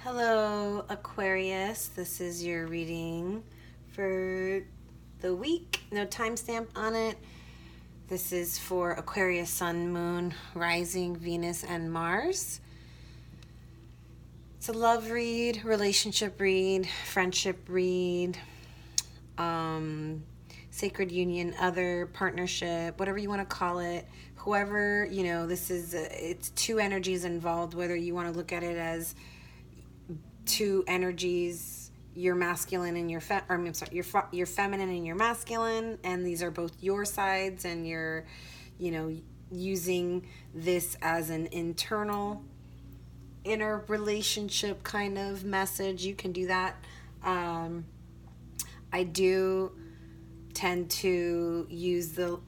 Hello, Aquarius. This is your reading for the week. No timestamp on it. This is for Aquarius, Sun, Moon, Rising, Venus, and Mars. It's a love read, relationship read, friendship read, sacred union, other, partnership, whatever you want to call it. Whoever, it's two energies involved, whether you want to look at it as two energies, your masculine and your your feminine and your masculine, and these are both your sides, and you're using this as an inner relationship kind of message. You can do that. I do tend to use the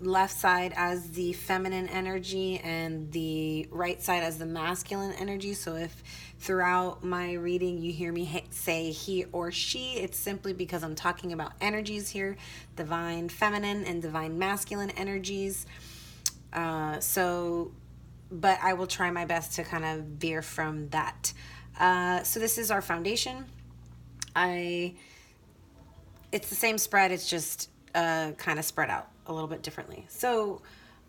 left side as the feminine energy and the right side as the masculine energy. So if throughout my reading you hear me say he or she, it's simply because I'm talking about energies here, divine feminine and divine masculine energies. But I will try my best to kind of veer from that. So this is our foundation. It's the same spread, it's just kind of spread out a little bit differently. So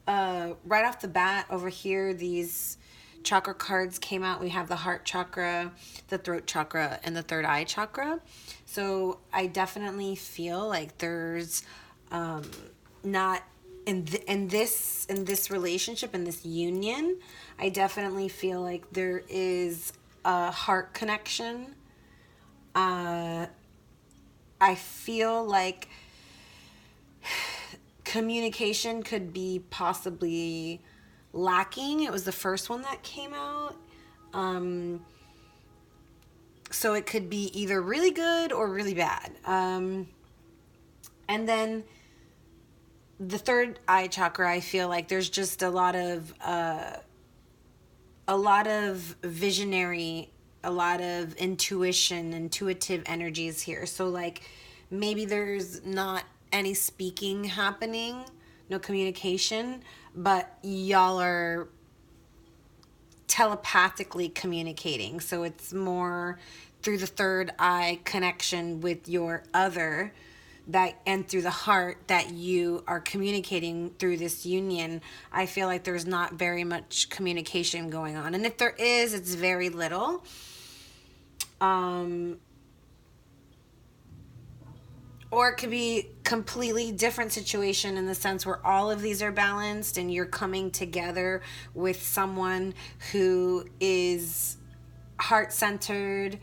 right off the bat over here, these chakra cards came out. We have the heart chakra, the throat chakra, and the third eye chakra. So I definitely feel like there's not in this relationship, in this union, I definitely feel like there is a heart connection. I feel like communication could be possibly lacking. It was the first one that came out. So it could be either really good or really bad. And then the third eye chakra, I feel like there's just a lot of visionary, a lot of intuitive energies here. So like maybe there's not any speaking happening, no communication, but y'all are telepathically communicating. So it's more through the third eye connection with your other, that, and through the heart, that you are communicating through this union. I feel like there's not very much communication going on, and if there is, it's very little. Or it could be completely different situation in the sense where all of these are balanced and you're coming together with someone who is heart-centered,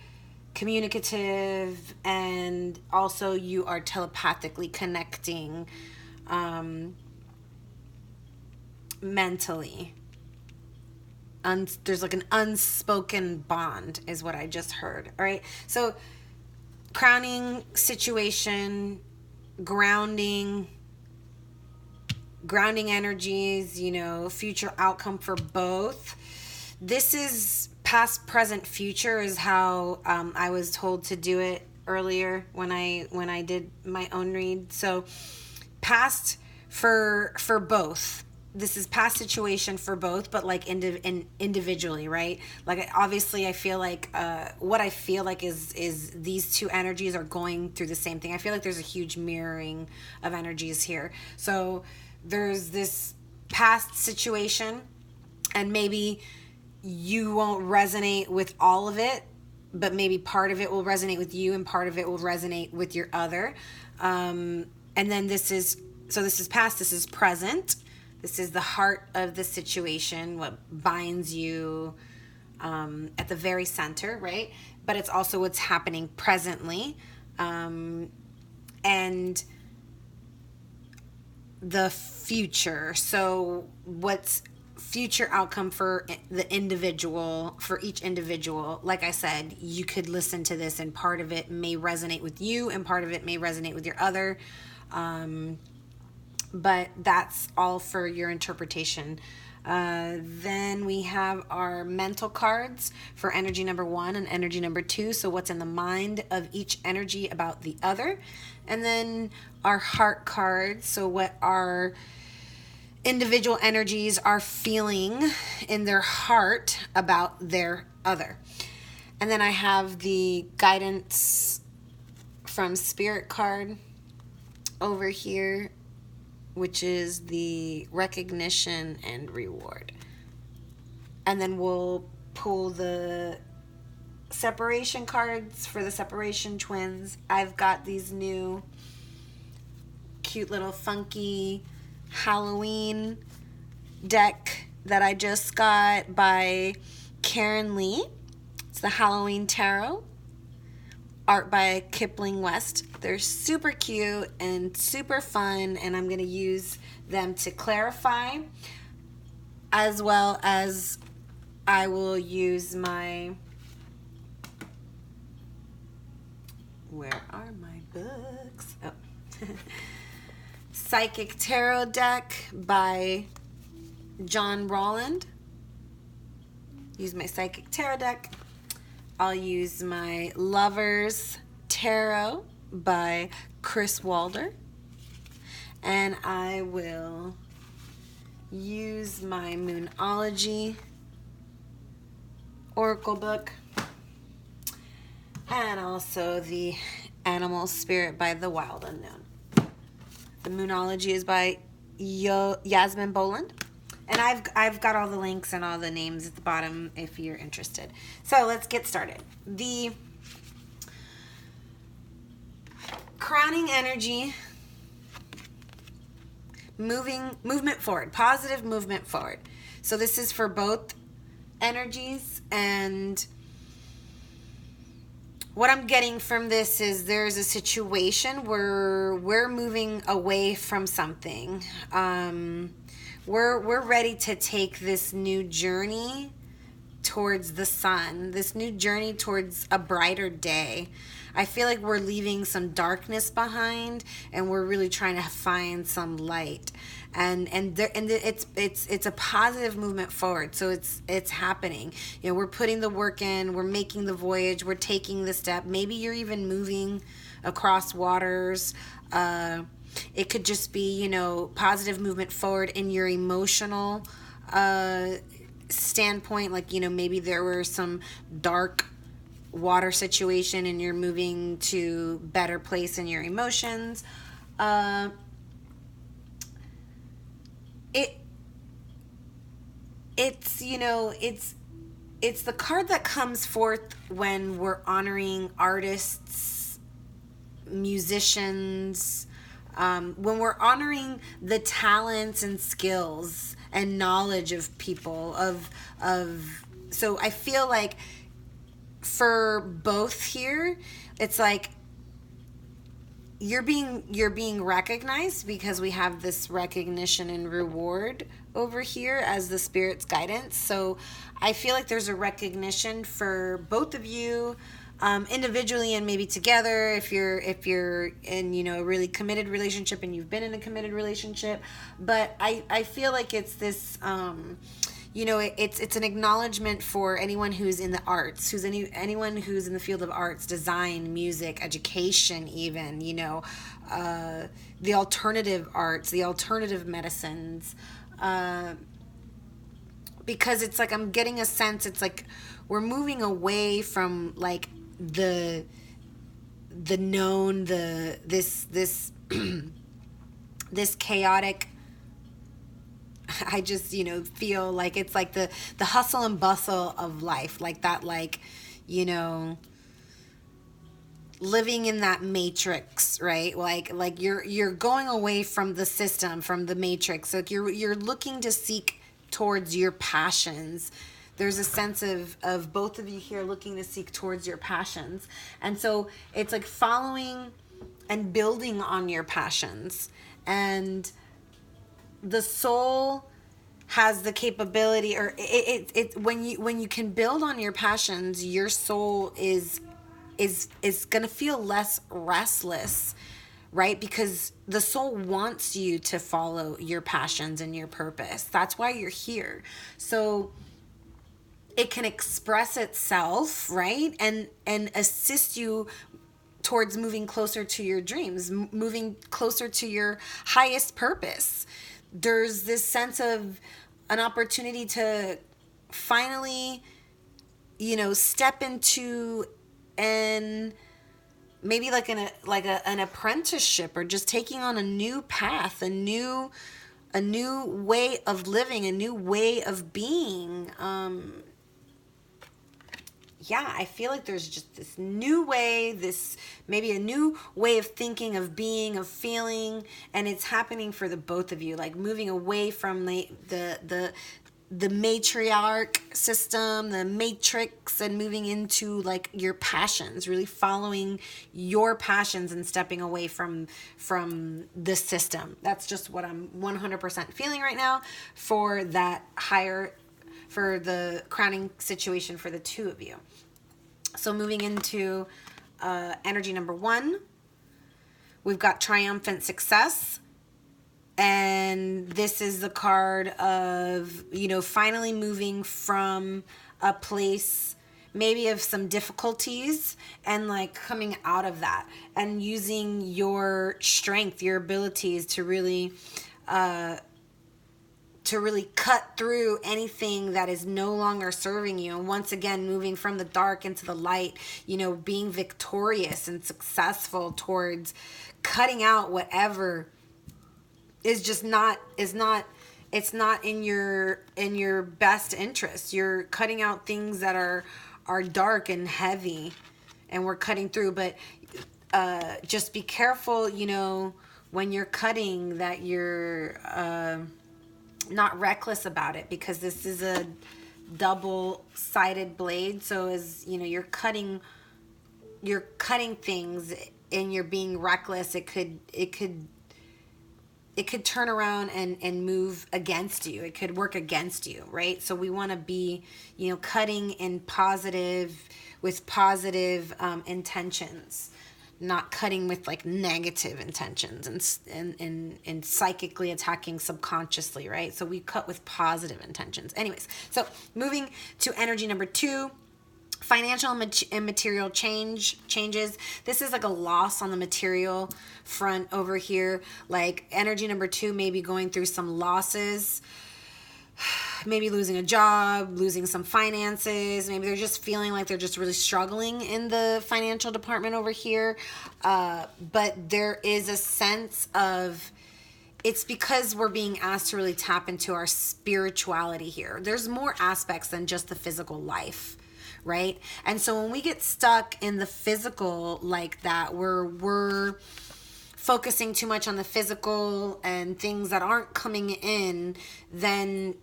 communicative, and also you are telepathically connecting mentally. There's like an unspoken bond is what I just heard. All right. So crowning situation, grounding energies, future outcome for both. This is past, present, future is how I was told to do it earlier when I did my own read. So past for both. This is past situation for both, but like individually, right? Like obviously I feel like what I feel like is these two energies are going through the same thing. I feel like there's a huge mirroring of energies here. So there's this past situation, and maybe you won't resonate with all of it, but maybe part of it will resonate with you and part of it will resonate with your other. And then this is past, this is present. This is the heart of the situation, what binds you at the very center, right? But it's also what's happening presently. And the future. So what's future outcome for the individual, for each individual. Like I said, you could listen to this and part of it may resonate with you and part of it may resonate with your other. But that's all for your interpretation. Then we have our mental cards for energy number 1 and energy number 2. So what's in the mind of each energy about the other. And then our heart cards. So what our individual energies are feeling in their heart about their other. And then I have the guidance from Spirit card over here, which is the recognition and reward. And then we'll pull the separation cards for the separation twins. I've got these new cute little funky Halloween deck that I just got by Karen Lee. It's the Halloween Tarot, art by Kipling West. They're super cute and super fun, and I'm going to use them to clarify, as well as I will use my, where are my books? Oh. Psychic Tarot deck by John Rolland. Use my Psychic Tarot deck. I'll use my Lovers Tarot by Chris Walder. And I will use my Moonology Oracle book. And also the Animal Spirit by The Wild Unknown. The Moonology is by Yasmin Boland. And I've got all the links and all the names at the bottom if you're interested. So let's get started. The crowning energy, movement forward, positive movement forward. So this is for both energies, and what I'm getting from this is there's a situation where we're moving away from something. We're ready to take this new journey towards the sun, this new journey towards a brighter day. I feel like we're leaving some darkness behind, and we're really trying to find some light. And it's a positive movement forward. So it's happening. You know, we're putting the work in, we're making the voyage, we're taking the step. Maybe you're even moving across waters. It could just be, you know, positive movement forward in your emotional standpoint. Like, you know, maybe there were some dark water situation and you're moving to better place in your emotions. It's you know, it's the card that comes forth when we're honoring artists, musicians, when we're honoring the talents and skills and knowledge of people, so I feel like for both here, it's like you're being recognized, because we have this recognition and reward over here as the Spirit's guidance. So I feel like there's a recognition for both of you, individually and maybe together, if you're in, you know, a really committed relationship and you've been in a committed relationship. But I feel like it's this you know, it's an acknowledgement for anyone who's in the arts, anyone who's in the field of arts, design, music, education, even, you know, the alternative arts, the alternative medicines, because it's like I'm getting a sense, it's like we're moving away from like the known, this this chaotic. I just, you know, feel like it's like the hustle and bustle of life, like that, like, you know, living in that matrix, right? Like you're going away from the system, from the matrix. So you're looking to seek towards your passions. There's a sense of both of you here looking to seek towards your passions. And so it's like following and building on your passions. And the soul has the capability, or it when you can build on your passions, your soul is gonna feel less restless, right? Because the soul wants you to follow your passions and your purpose. That's why you're here. So it can express itself, right? And assist you towards moving closer to your dreams, moving closer to your highest purpose. There's this sense of an opportunity to finally step into an maybe like an apprenticeship, or just taking on a new path, a new way of living, a new way of being. I feel like there's just this new way, maybe a new way of thinking, of being, of feeling, and it's happening for the both of you, like moving away from the matriarch system, the matrix, and moving into like your passions, really following your passions and stepping away from the system. That's just what I'm 100% feeling right now for the crowning situation for the two of you. So moving into energy number 1, we've got triumphant success. And this is the card of, finally moving from a place maybe of some difficulties, and like coming out of that and using your strength, your abilities to really cut through anything that is no longer serving you. And once again, moving from the dark into the light, being victorious and successful towards cutting out whatever is not in your best interest. You're cutting out things that are dark and heavy, and we're cutting through. But just be careful, when you're cutting, that you're not reckless about it, because this is a double-sided blade. So as you're cutting things and you're being reckless, it could turn around and move against you. It could work against you, right? So we want to be, cutting with positive intentions, not cutting with like negative intentions and psychically attacking subconsciously, right? So we cut with positive intentions. Anyways, so moving to energy number 2, financial and material changes. This is like a loss on the material front over here. Like energy number 2 may be going through some losses, maybe losing a job, losing some finances. Maybe they're just feeling like they're just really struggling in the financial department over here. But there is a sense of, it's because we're being asked to really tap into our spirituality here. There's more aspects than just the physical life, right? And so when we get stuck in the physical like that, we're focusing too much on the physical and things that aren't coming in, then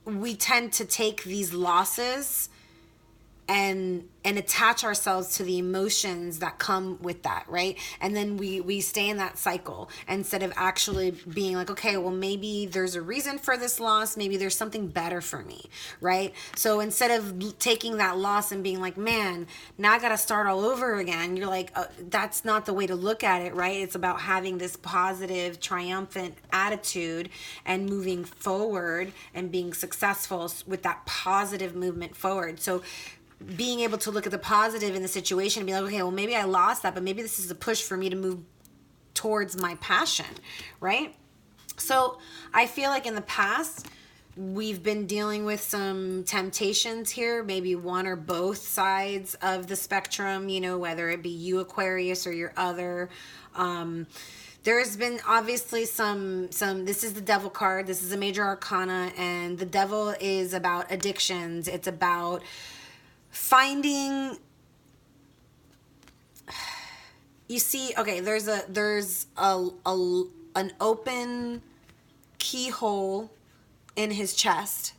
we tend to take these losses and attach ourselves to the emotions that come with that, right? And then we stay in that cycle instead of actually being like, okay, well, maybe there's a reason for this loss. Maybe there's something better for me, right? So instead of taking that loss and being like, man, now I got to start all over again, you're like, that's not the way to look at it, right? It's about having this positive, triumphant attitude and moving forward and being successful with that positive movement forward. So being able to look at the positive in the situation and be like, okay, well, maybe I lost that, but maybe this is a push for me to move towards my passion, right? So I feel like in the past, we've been dealing with some temptations here, maybe one or both sides of the spectrum, whether it be you, Aquarius, or your other. There's been obviously some, this is the devil card. This is a major arcana, and the devil is about addictions. It's about finding, you see, okay, there's an open keyhole in his chest,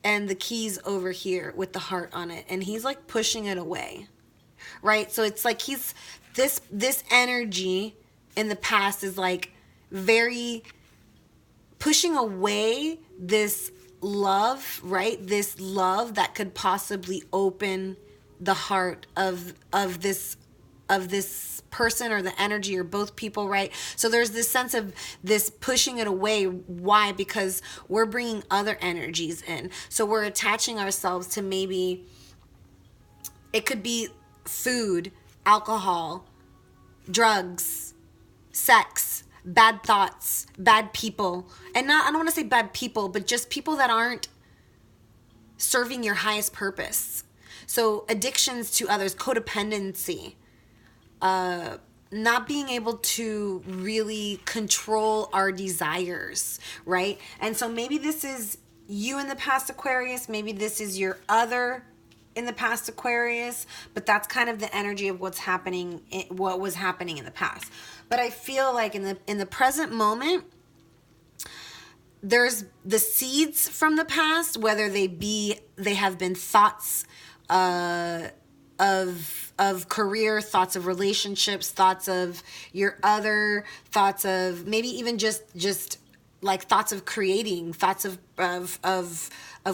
and the key's over here with the heart on it, and he's like pushing it away, right? So it's like he's this energy in the past is like very pushing away this love, right? This love that could possibly open the heart of this person or the energy or both people, right? So there's this sense of this pushing it away. Why? Because we're bringing other energies in. So we're attaching ourselves to, maybe it could be food, alcohol, drugs, sex, bad thoughts, bad people. And I don't want to say bad people, but just people that aren't serving your highest purpose. So addictions to others, codependency, not being able to really control our desires, right? And so maybe this is you in the past, Aquarius. Maybe this is your other in the past, Aquarius. But that's kind of the energy of what's happening, what was happening in the past. But I feel like in the present moment, there's the seeds from the past, whether they have been thoughts of career, thoughts of relationships, thoughts of your other, thoughts of maybe even just like thoughts of creating, thoughts of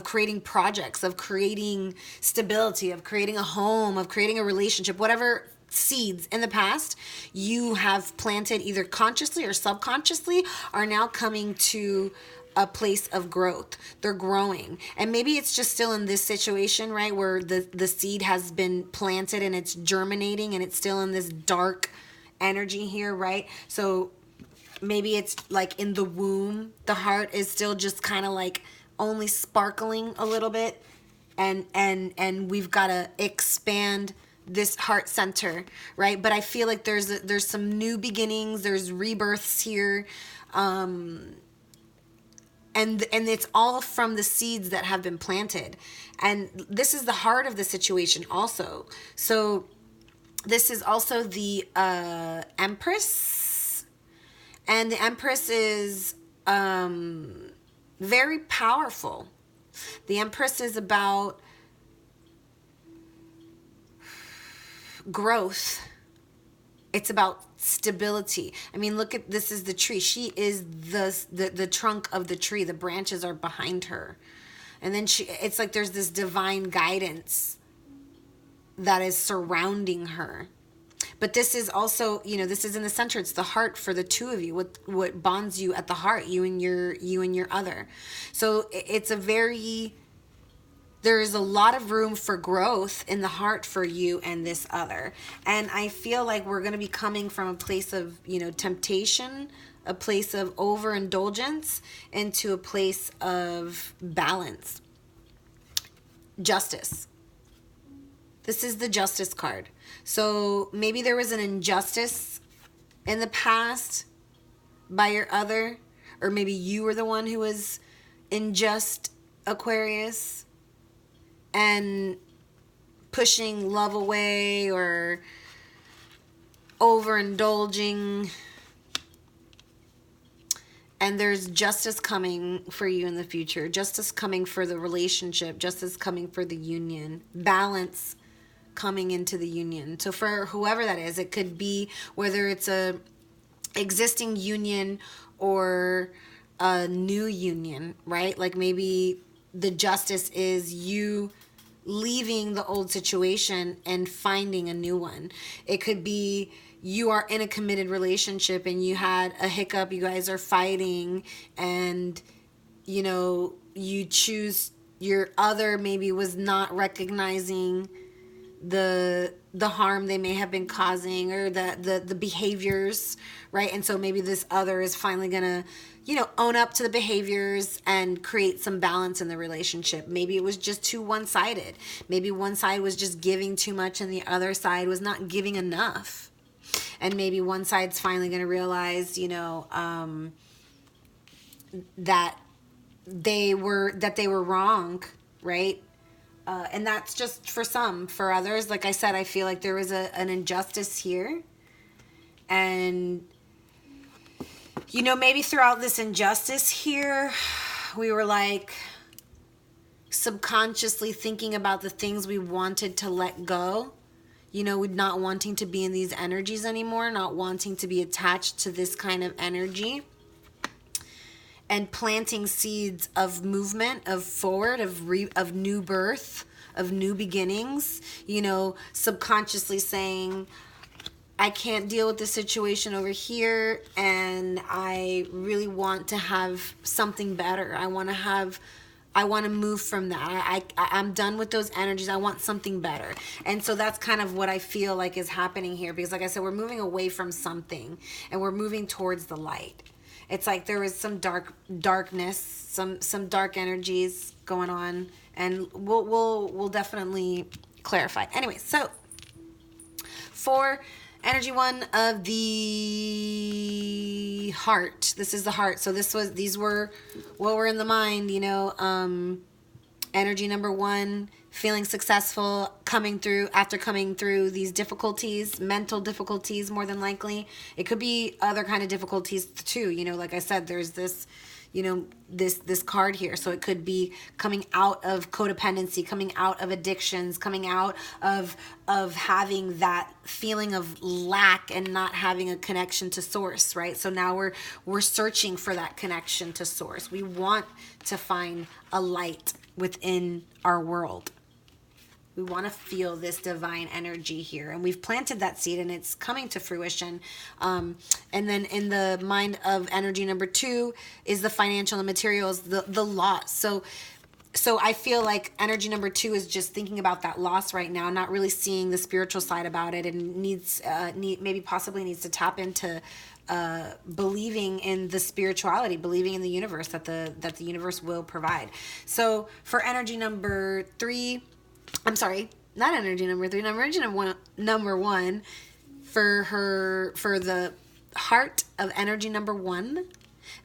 creating projects, of creating stability, of creating a home, of creating a relationship, whatever seeds in the past you have planted either consciously or subconsciously are now coming to a place of growth. They're growing. And maybe it's just still in this situation, right, where the seed has been planted and it's germinating and it's still in this dark energy here, right? So maybe it's like in the womb, the heart is still just kind of like only sparkling a little bit, and we've got to expand this heart center, right? But I feel like there's some new beginnings, there's rebirths here, and it's all from the seeds that have been planted. And this is the heart of the situation also. So this is also the Empress. And the Empress is very powerful. The Empress is about growth. It's about stability. I mean, look at, this is the tree. She is the trunk of the tree. The branches are behind her. And then it's like there's this divine guidance that is surrounding her. But this is also, this is in the center. It's the heart for the two of you. What bonds you at the heart, you and your other. So it's there is a lot of room for growth in the heart for you and this other. And I feel like we're going to be coming from a place of, temptation, a place of overindulgence, into a place of balance. Justice. This is the Justice card. So maybe there was an injustice in the past by your other, or maybe you were the one who was unjust, Aquarius, and pushing love away or overindulging. And there's justice coming for you in the future. Justice coming for the relationship. Justice coming for the union. Balance coming into the union. So for whoever that is, it could be whether it's a existing union or a new union, right? Like maybe the justice is you leaving the old situation and finding a new one. It could be you are in a committed relationship and you had a hiccup, you guys are fighting, and you choose, your other maybe was not recognizing the harm they may have been causing, or the behaviors, right? And so maybe this other is finally gonna own up to the behaviors and create some balance in the relationship. Maybe it was just too one-sided. Maybe one side was just giving too much and the other side was not giving enough. And maybe one side's finally going to realize, that they were wrong, right? And that's just for some. For others, like I said, I feel like there was an injustice here. And, maybe throughout this injustice here, we were like subconsciously thinking about the things we wanted to let go. Not wanting to be in these energies anymore, not wanting to be attached to this kind of energy, and planting seeds of movement, of forward, of new birth, of new beginnings, subconsciously saying, I can't deal with the situation over here, and I really want to have something better. I want to move from that. I'm done with those energies. I want something better. And so that's kind of what I feel like is happening here. Because like I said, we're moving away from something and we're moving towards the light. It's like there was some darkness, some dark energies going on, and we'll definitely clarify. Anyway, so for energy 1 of the heart, this is the heart. So these were what were in the mind, you know. Energy number 1, feeling successful, coming through these difficulties, mental difficulties, more than likely. It could be other kind of difficulties too, you know. Like I said, there's this, you know, this card here. So it could be coming out of codependency, coming out of addictions, coming out of having that feeling of lack and not having a connection to source, right? So now we're searching for that connection to source. We want to find a light within our world. We want to feel this divine energy here, and we've planted that seed, and it's coming to fruition. And then in the mind of energy number 2 is the financial and materials, the loss. So I feel like energy number 2 is just thinking about that loss right now, not really seeing the spiritual side about it, and maybe possibly needs to tap into believing in the spirituality, believing in the universe, that the universe will provide. So for energy number 3, I'm sorry, not energy number 3, number one, for the heart of energy number 1,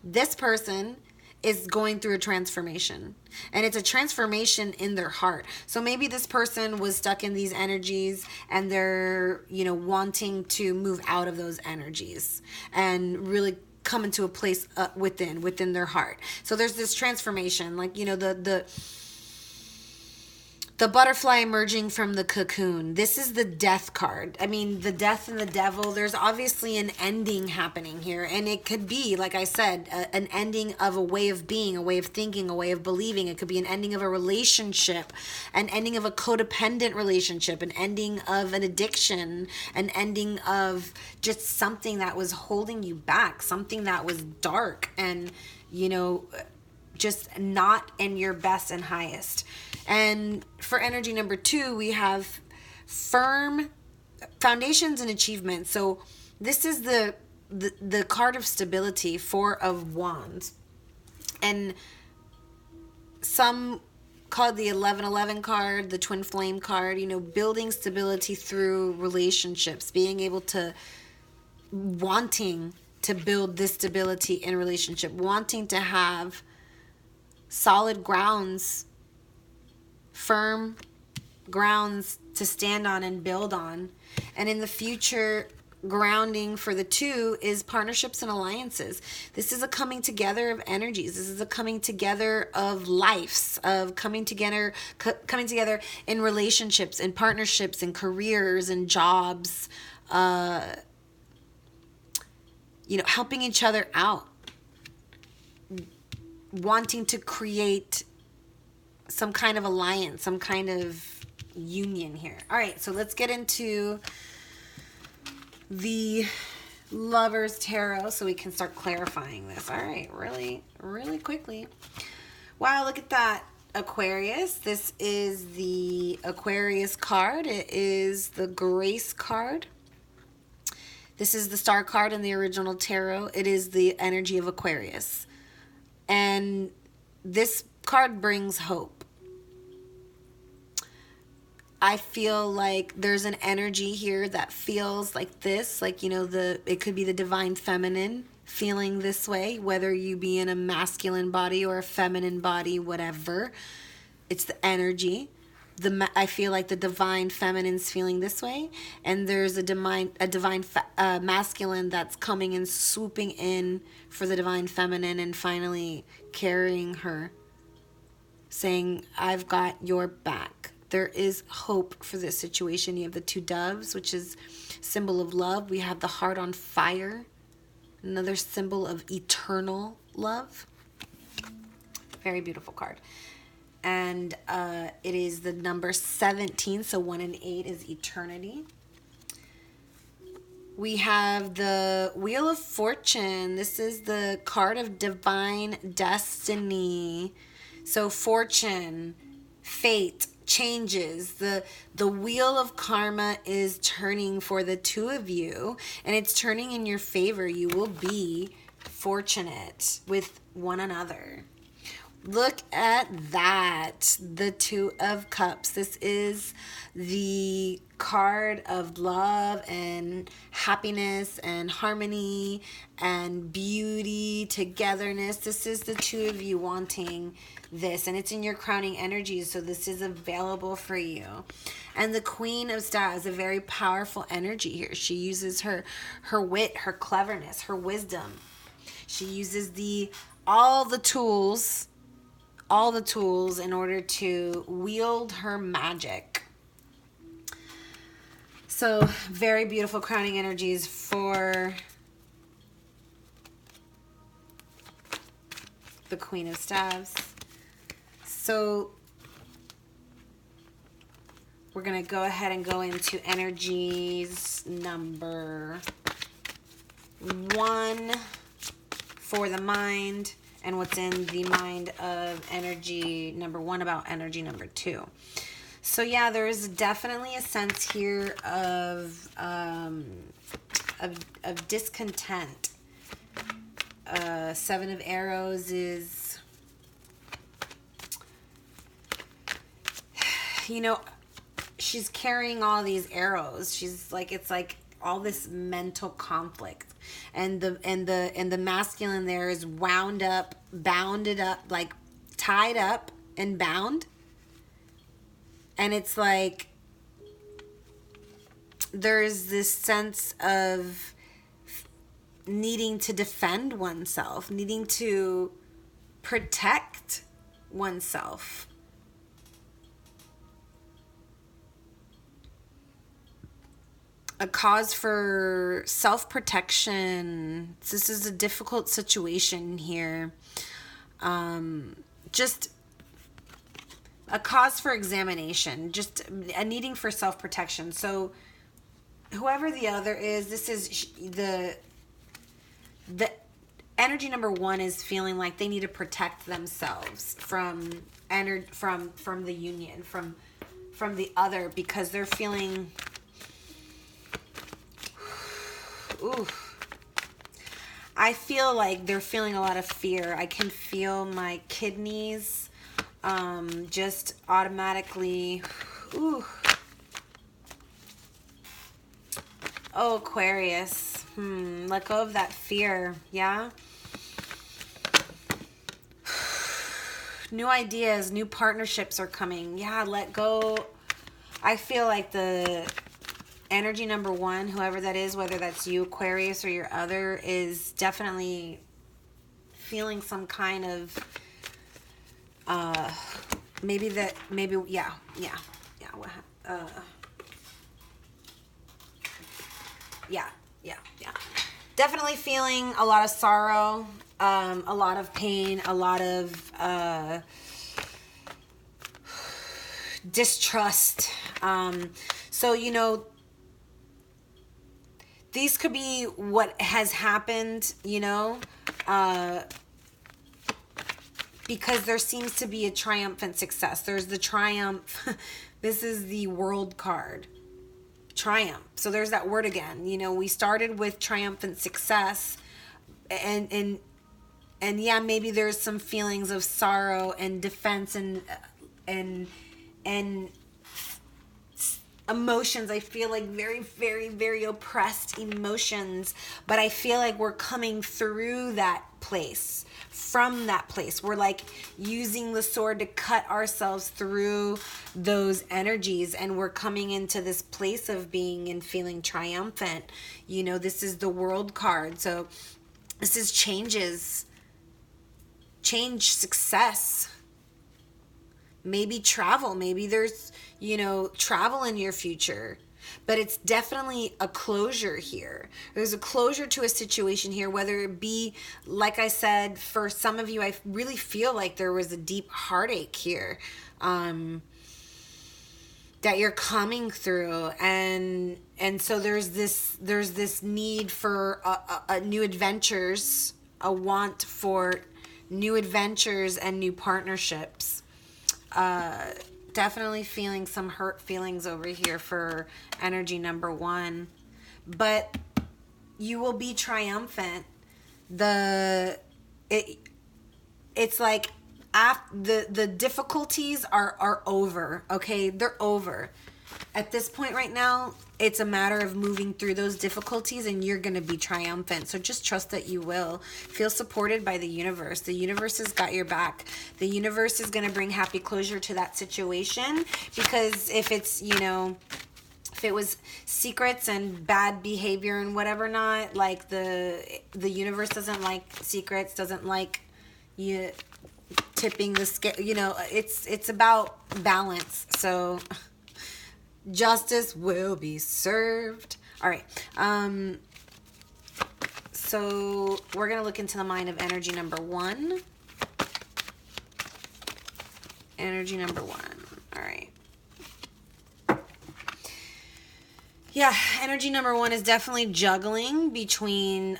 this person is going through a transformation, and it's a transformation in their heart. So maybe this person was stuck in these energies, and they're, you know, wanting to move out of those energies and really come into a place within their heart. So there's this transformation, like, you know, the butterfly emerging from the cocoon. This is the death card. I mean, the death and the devil, there's obviously an ending happening here. And it could be, like I said, an ending of a way of being, a way of thinking, a way of believing. It could be an ending of a relationship, an ending of a codependent relationship, an ending of an addiction, an ending of just something that was holding you back, something that was dark and, you know, just not in your best and highest. And for energy number 2, we have firm foundations and achievements. So this is the card of stability, 4 of Wands. And some call it the 1111 card, the twin flame card, you know, building stability through relationships, being able to, wanting to build this stability in relationship, wanting to have solid grounds, firm grounds to stand on and build on. And in the future, grounding for the 2 is partnerships and alliances. This is a coming together of energies. This is a coming together of lives, of coming together in relationships, in partnerships, in careers, in jobs, you know, helping each other out, wanting to create some kind of alliance, some kind of union here. All right, so let's get into the Lover's Tarot so we can start clarifying this. All right, really, really quickly. Wow, look at that. Aquarius. This is the Aquarius card. It is the Grace card. This is the Star card in the original tarot. It is the energy of Aquarius. And this card brings hope. I feel like there's an energy here that feels like this, like, you know, it could be the divine feminine feeling this way, whether you be in a masculine body or a feminine body, whatever. It's the energy. I feel like the divine feminine's feeling this way, and there's a divine masculine that's coming and swooping in for the divine feminine and finally carrying her, saying, I've got your back. There is hope for this situation. You have the 2 doves, which is symbol of love. We have the heart on fire, another symbol of eternal love. Very beautiful card. And it is the number 17, so 1 and 8 is eternity. We have the Wheel of Fortune. This is the card of divine destiny. So fortune, fate, changes. The wheel of karma is turning for the 2 of you, and it's turning in your favor. You will be fortunate with one another. Look at that. The Two of Cups. This is the card of love and happiness and harmony and beauty, togetherness. This is the two of you wanting this, and it's in your crowning energies, so this is available for you. And the Queen of Stars, a very powerful energy here. She uses her wit, her cleverness, her wisdom. She uses all the tools in order to wield her magic. So very beautiful crowning energies for the Queen of Staves. So we're going to go ahead and go into energies number 1 for the mind, and what's in the mind of energy number 1 about energy number 2. So yeah, there is definitely a sense here of discontent. 7 of Arrows is, you know, she's carrying all these arrows. She's like, it's like all this mental conflict. And the masculine there is wound up, bounded up, like tied up and bound. And it's like there's this sense of needing to defend oneself, needing to protect oneself. A cause for self-protection. This is a difficult situation here. Just a cause for examination. Just a needing for self-protection. So whoever the other is, this is the energy number 1 is feeling like they need to protect themselves from the union, from the other, because they're feeling... Ooh, I feel like they're feeling a lot of fear. I can feel my kidneys just automatically. Ooh. Oh, Aquarius. Let go of that fear. Yeah. New ideas, new partnerships are coming. Yeah, let go. I feel like the energy number 1, whoever that is, whether that's you, Aquarius, or your other, is definitely feeling some kind of definitely feeling a lot of sorrow, a lot of pain, a lot of distrust. So, you know, these could be what has happened, you know, because there seems to be a triumphant success. There's the triumph. This is the World card. Triumph. So there's that word again. You know, we started with triumphant success, and yeah, maybe there's some feelings of sorrow and defense and emotions. I feel like very, very, very oppressed emotions, but I feel like we're coming through that place. From that place, we're like using the sword to cut ourselves through those energies, and we're coming into this place of being and feeling triumphant. You know, this is the World card, so this is change, success, maybe travel. Maybe there's, you know, travel in your future. But it's definitely a closure here. There's a closure to a situation here, whether it be, like I said, for some of you, I really feel like there was a deep heartache here that you're coming through. And so there's this need for a new adventures, a want for new adventures and new partnerships. Definitely feeling some hurt feelings over here for energy number 1, but you will be triumphant. It's like the difficulties are over, okay? They're over. At this point right now, it's a matter of moving through those difficulties, and you're going to be triumphant. So just trust that you will. Feel supported by the universe. The universe has got your back. The universe is going to bring happy closure to that situation, because if it's, you know, if it was secrets and bad behavior and whatever not, like the universe doesn't like secrets, doesn't like you tipping the scale, you know, it's about balance. So justice will be served. All right. So we're going to look into the mind of energy number 1. Energy number 1. All right. Yeah, energy number 1 is definitely juggling between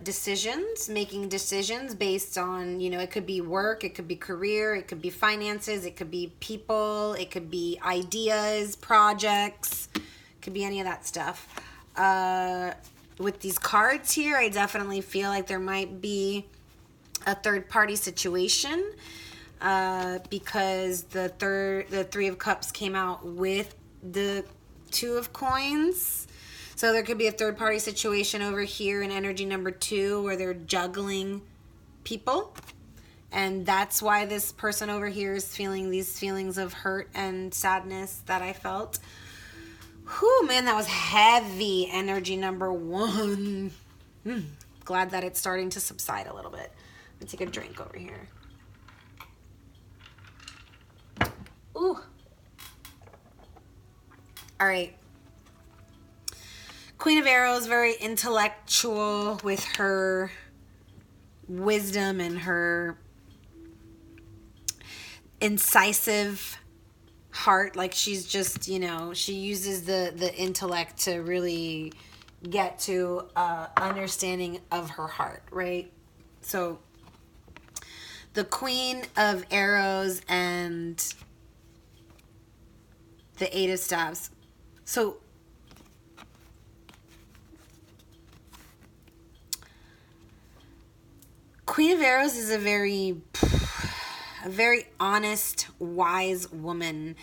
decisions, making decisions based on, you know, it could be work, it could be career, it could be finances, it could be people, it could be ideas, projects, it could be any of that stuff. With these cards here, I definitely feel like there might be a third-party situation because the 3 of Cups came out with the 2 of Coins. So there could be a third-party situation over here in energy number 2 where they're juggling people. And that's why this person over here is feeling these feelings of hurt and sadness that I felt. Whew, man, that was heavy. Energy number 1. Glad that it's starting to subside a little bit. Let me take a drink over here. Ooh. All right. Queen of Arrows, very intellectual with her wisdom and her incisive heart. Like she's just, you know, she uses the intellect to really get to understanding of her heart, right? So the Queen of Arrows and the 8 of Staves. So Queen of Arrows is a very honest, wise woman.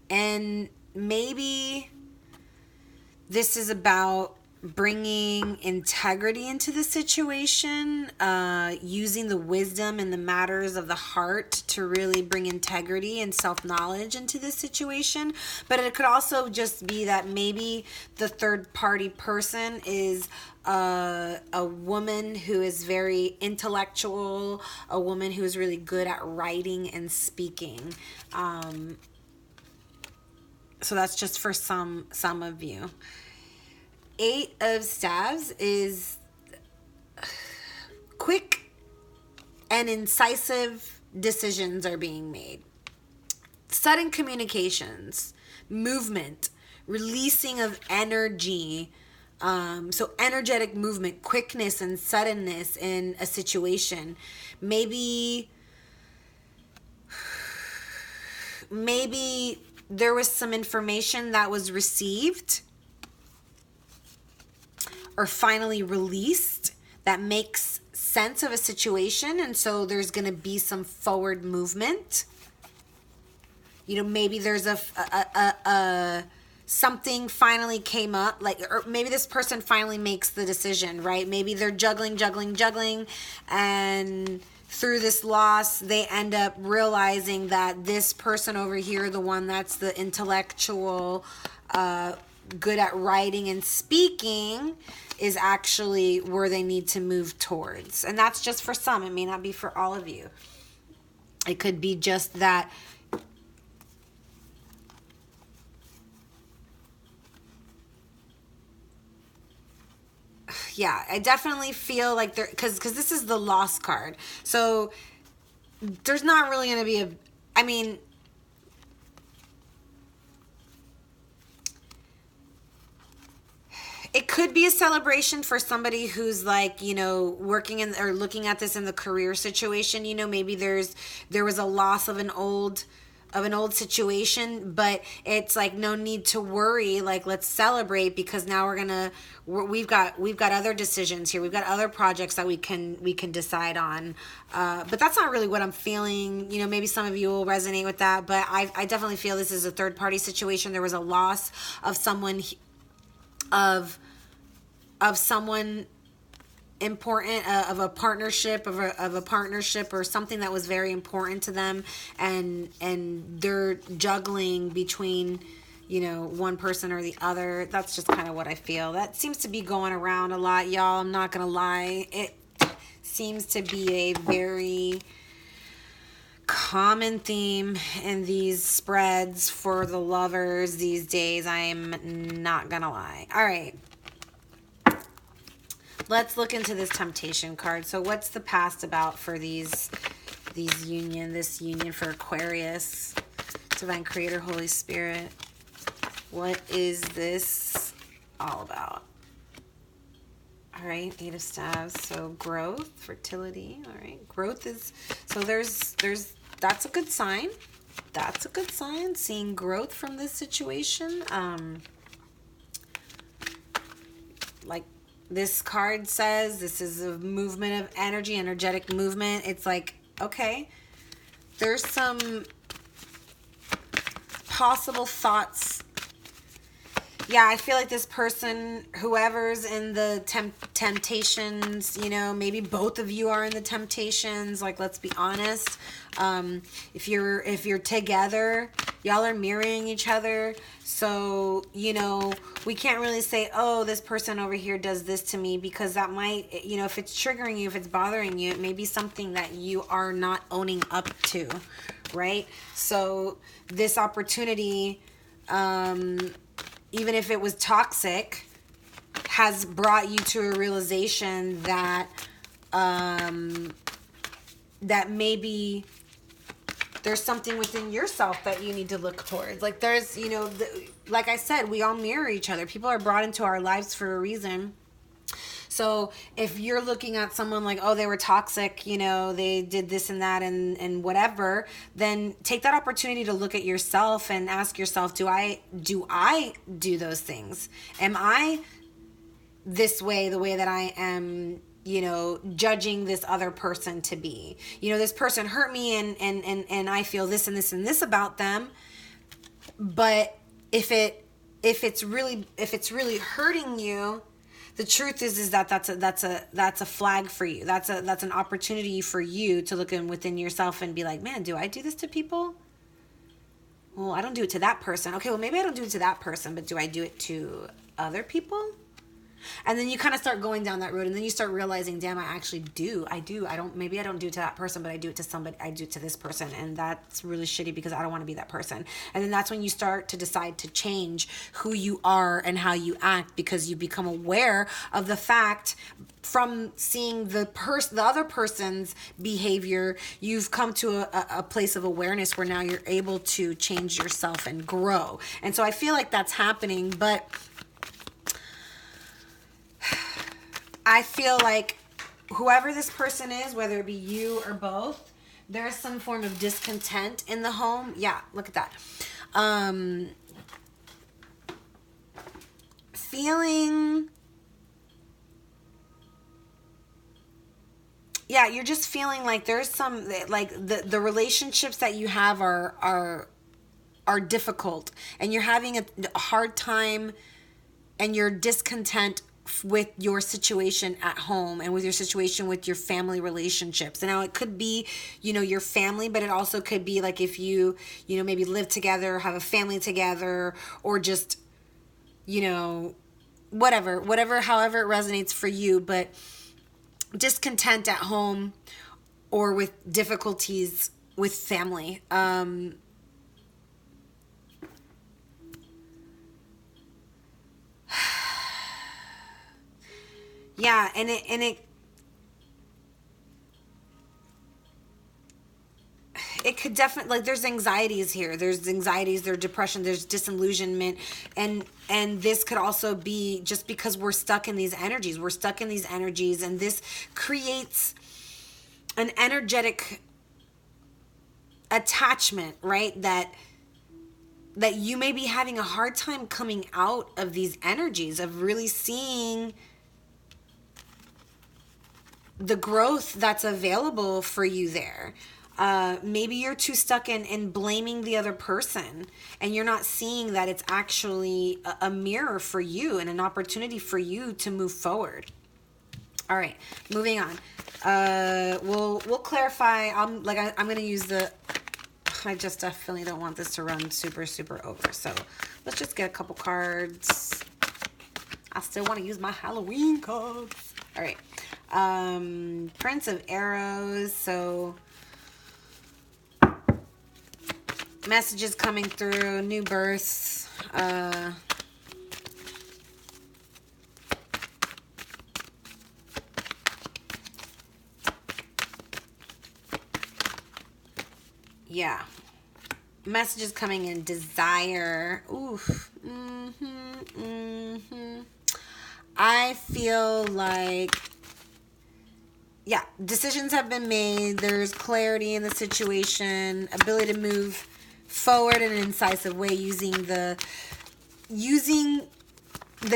And maybe this is about bringing integrity into the situation, using the wisdom and the matters of the heart to really bring integrity and self-knowledge into this situation. But it could also just be that maybe the third party person is a woman who is very intellectual, a woman who is really good at writing and speaking. So that's just for some of you. 8 of Staves is quick and incisive decisions are being made. Sudden communications, movement, releasing of energy. So energetic movement, quickness and suddenness in a situation. Maybe there was some information that was received or finally released that makes sense of a situation, and so there's going to be some forward movement. You know, maybe there's something finally came up, like, or maybe this person finally makes the decision, right? Maybe they're juggling, and through this loss, they end up realizing that this person over here, the one that's the intellectual, good at writing and speaking, is actually where they need to move towards. And that's just for some. It may not be for all of you. It could be just that yeah, I definitely feel like there, because this is the lost card. So there's not really going to be it could be a celebration for somebody who's like, you know, working in or looking at this in the career situation. You know, maybe there was a loss of an old an old situation, but it's like no need to worry. Like, let's celebrate, because now we've got other decisions here. We've got other projects that we can decide on. But that's not really what I'm feeling. You know, maybe some of you will resonate with that, but I definitely feel this is a third party situation. There was a loss of someone of someone important, of a partnership, of a partnership or something that was very important to them, and they're juggling between, you know, one person or the other. That's just kind of what I feel. That seems to be going around a lot, y'all. I'm not gonna lie, it seems to be a very common theme in these spreads for the lovers these days. I'm not gonna lie. All right, let's look into this temptation card. So what's the past about for this union for Aquarius? Divine Creator, Holy Spirit, what is this all about? All right, Eight of Staves. So growth, fertility. All right, growth is, so there's that's a good sign. That's a good sign, seeing growth from this situation. Like this card says, this is a movement of energy, energetic movement. It's like, okay, there's some possible thoughts. Yeah, I feel like this person, whoever's in the temptations, you know, maybe both of you are in the temptations. Like, let's be honest. If you're together, y'all are mirroring each other. So, you know, we can't really say, oh, this person over here does this to me, because that might, you know, if it's triggering you, if it's bothering you, it may be something that you are not owning up to, right? So this opportunity, even if it was toxic, has brought you to a realization that that maybe there's something within yourself that you need to look towards. Like, there's, you know, like I said, we all mirror each other. People are brought into our lives for a reason. So if you're looking at someone like, oh, they were toxic, you know, they did this and that and whatever, then take that opportunity to look at yourself and ask yourself, do I do those things? Am I this way, the way that I am, you know, judging this other person to be? You know, this person hurt me and I feel this and this and this about them. But if it's really hurting you, the truth is that that's a flag for you. That's an opportunity for you to look within yourself and be like, man, do I do this to people? Well, I don't do it to that person. Okay, well, maybe I don't do it to that person, but do I do it to other people? And then you kind of start going down that road, and then you start realizing, damn, I actually do. Maybe I don't do it to that person, but I do it to somebody. I do it to this person, and that's really shitty because I don't want to be that person. And then that's when you start to decide to change who you are and how you act, because you become aware of the fact from seeing the other person's behavior. You've come to a place of awareness where now you're able to change yourself and grow. And so I feel like that's happening, but I feel like whoever this person is, whether it be you or both, there's some form of discontent in the home. Yeah, look at that. Feeling, yeah, you're just feeling like there's some, like the relationships that you have are difficult, and you're having a hard time, and you're discontent with your situation at home and with your situation with your family relationships. And now it could be, you know, your family, but it also could be like if you know, maybe live together, have a family together, or just, you know, whatever, however it resonates for you, but discontent at home or with difficulties with family. Yeah, and it could definitely, like, there's anxieties here. There's anxieties, there's depression, there's disillusionment, and this could also be just because we're stuck in these energies. We're stuck in these energies, and this creates an energetic attachment, right? That you may be having a hard time coming out of these energies of really seeing the growth that's available for you there. Maybe you're too stuck in blaming the other person, and you're not seeing that it's actually a mirror for you and an opportunity for you to move forward. All right, moving on. We'll clarify. I'm gonna use the. I just definitely don't want this to run super over. So let's just get a couple cards. I still want to use my Halloween cards. All right. Prince of Arrows. So messages coming through, new births. Yeah. Messages coming in, desire. Oof. I feel like, yeah, decisions have been made. There's clarity in the situation, ability to move forward in an incisive way using the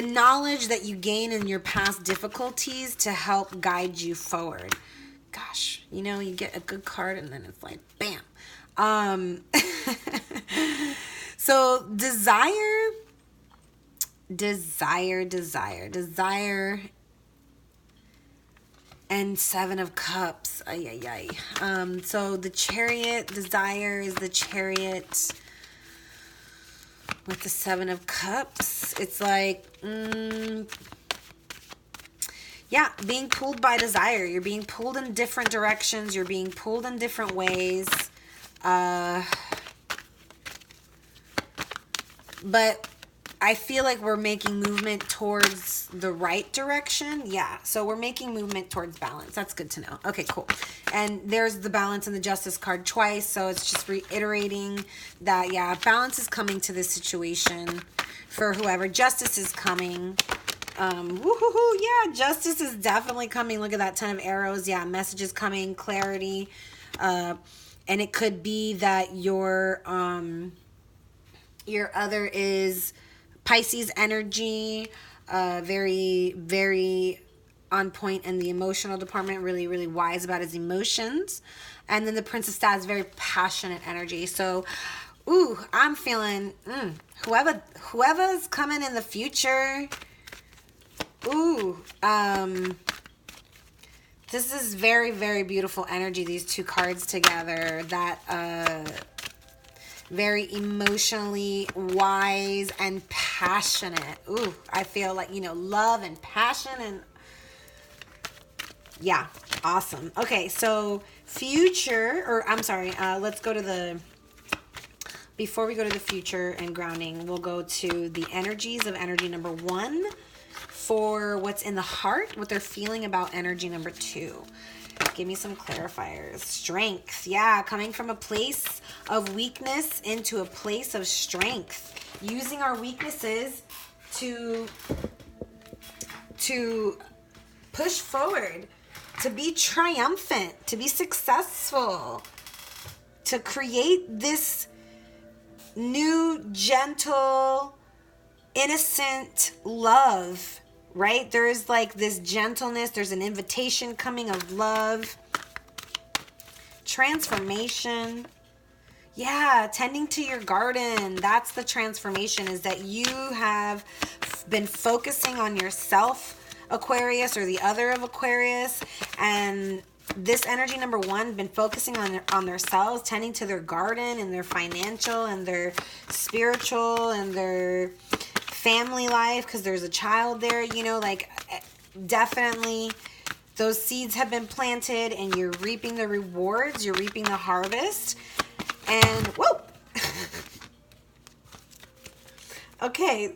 knowledge that you gain in your past difficulties to help guide you forward. Gosh, you know, you get a good card and then it's like, bam. So desire, and Seven of Cups. So the Chariot, desire is the Chariot with the Seven of Cups. It's like, yeah, being pulled by desire. You're being pulled in different directions. You're being pulled in different ways. But I feel like we're making movement towards the right direction. Yeah, so we're making movement towards balance. That's good to know. Okay, cool. And there's the balance and the justice card twice. So it's just reiterating that, yeah, balance is coming to this situation for whoever. Justice is coming. Woohoo, yeah, justice is definitely coming. Look at that, 10 of Arrows. Yeah, messages coming, clarity. And it could be that your other is Pisces energy, very, very on point in the emotional department, really, really wise about his emotions. And then the Prince of Staves, very passionate energy. So, ooh, I'm feeling, whoever's coming in the future, ooh, this is very, very beautiful energy, these two cards together. That, very emotionally wise and passionate. Ooh, I feel like, love and passion and yeah, awesome. Okay, so let's go to before we go to the future and grounding, we'll go to the energies of energy number 1 for what's in the heart, what they're feeling about energy number 2. Give me some clarifiers. Strength. Yeah, coming from a place of weakness into a place of strength. Using our weaknesses to push forward, to be triumphant, to be successful, to create this new, gentle, innocent love. Right? There's like this gentleness. There's an invitation coming of love. Transformation. Yeah, tending to your garden. That's the transformation, is that you have been focusing on yourself, Aquarius, or the other of Aquarius. And this energy number 1 been focusing on themselves, tending to their garden and their financial and their spiritual and their family life, because there's a child there, definitely those seeds have been planted and you're reaping the rewards, you're reaping the harvest. And whoa. Okay,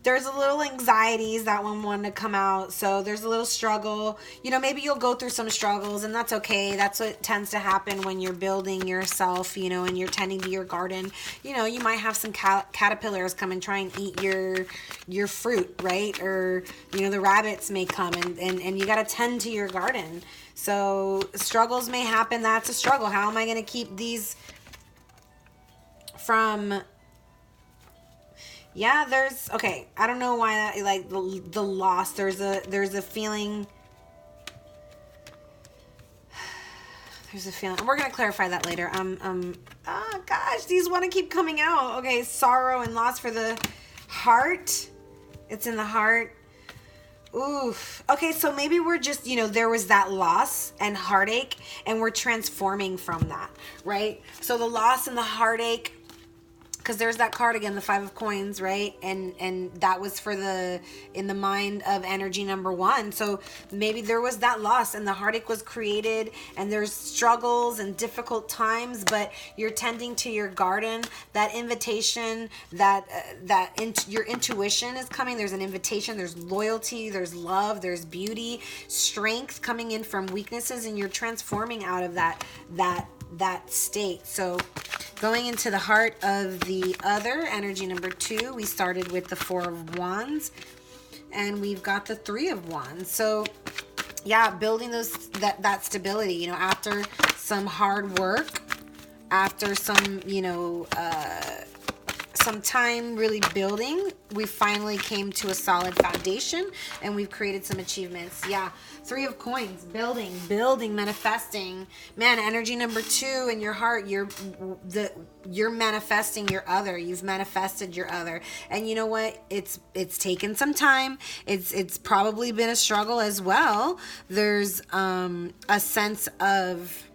there's a little anxieties that one wanted to come out. So there's a little struggle. Maybe you'll go through some struggles, and that's okay. That's what tends to happen when you're building yourself, and you're tending to your garden. You might have some caterpillars come and try and eat your fruit, right? Or, the rabbits may come and you got to tend to your garden. So struggles may happen. That's a struggle. How am I going to keep these from, yeah, there's, okay, I don't know why that, like, the loss, there's a feeling, there's a feeling, we're going to clarify that later. Oh gosh, these want to keep coming out. Okay, sorrow and loss for the heart. It's in the heart. Oof. Okay, so maybe we're just, you know, there was that loss and heartache, and we're transforming from that, right? So the loss and the heartache, because there's that card again, the 5 of coins, right? And that was for the, in the mind of energy number 1. So maybe there was that loss and the heartache was created, and there's struggles and difficult times, but you're tending to your garden. That invitation, your intuition is coming. There's an invitation, there's loyalty, there's love, there's beauty, strength coming in from weaknesses, and you're transforming out of that state. So going into the heart of the other, energy number 2, we started with the 4 of Wands, and we've got the 3 of Wands. So yeah, building that stability, you know, after some hard work, after some, you know, some time really building, we finally came to a solid foundation, and we've created some achievements. Yeah, 3 of coins, building, manifesting. Man, energy number 2 in your heart, you're manifesting your other. You've manifested your other, and you know what? It's taken some time. It's probably been a struggle as well. There's a sense of